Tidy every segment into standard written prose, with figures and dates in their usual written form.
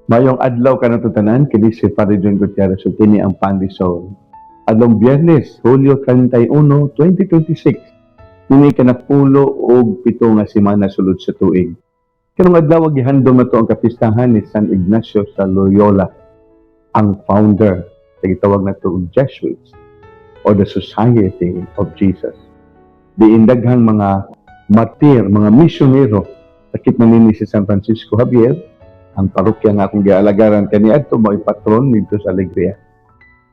Mayong adlaw ka tanan kini si Padre John Gutierrez ug kini ang Pandisol. Adlong Biyernes, Hulyo 31, 2026. Kini kanapulo og 7 nga semana sulod sa tuig. Karong adlaw gihandom nato ang kapistahan ni San Ignacio sa Loyola, ang founder sa gitawag nato og Jesuits or the Society of Jesus. Diindaghang mga martir, mga misyonero sakit manini si San Francisco Javier, ang parokya nga akong gialagaran kaniadto mo'y patron dito sa Alegria.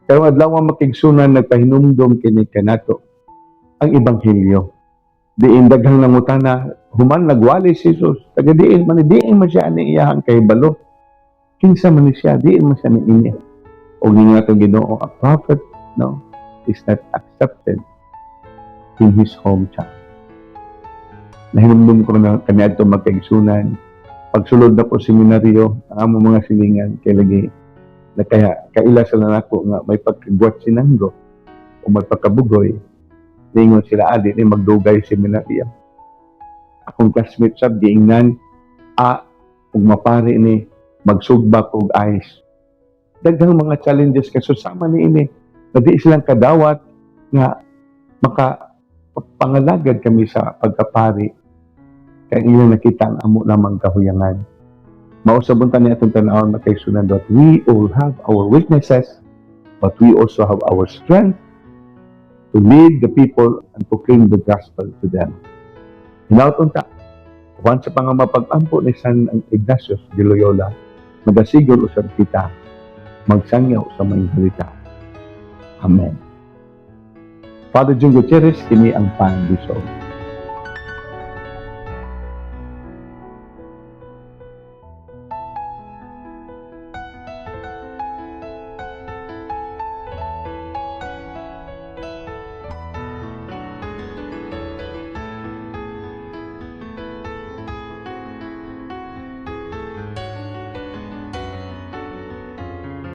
Karong adlaw makigsunan nagpahinumdom kini kanato ang ebanghelyo. Diin daghang nangutana, human nagwali si Jesus, taga diin man siya ani iyahang kahibalo. Kinsa man siya, diin man siya ni inya. O nga itong Ginoo, a prophet, no, is not accepted in his hometown. Nahinumdum ko na kaniadto magkaigsunan. Pagsulod na po seminaryo, ang among mga silingan, kay lagi na kaya kaila sila nako nga may pagkagwat sinanggo o may pagkabugoy, ningon sila adi ni magdugay seminaryo. Akong classmate sab giingnan, kung mapari ni magsugba og ice. Daghang mga challenges kasi sama ni ini, na di silang kadawat nga makapangalagad kami sa pagkapari. Kaya ilang nakita ang amo lamang kahuyangan. Mausabon ta niya itong tanawang makaisunan that we all have our weaknesses, but we also have our strength to lead the people and proclaim the gospel to them. Hinautong ta, once sa pangamapag-ampo ni San Ignacio de Loyola, magasigol usab kita, magsangyaw sa may halita. Amen. Father John Gutierrez, kini ang Pandisol.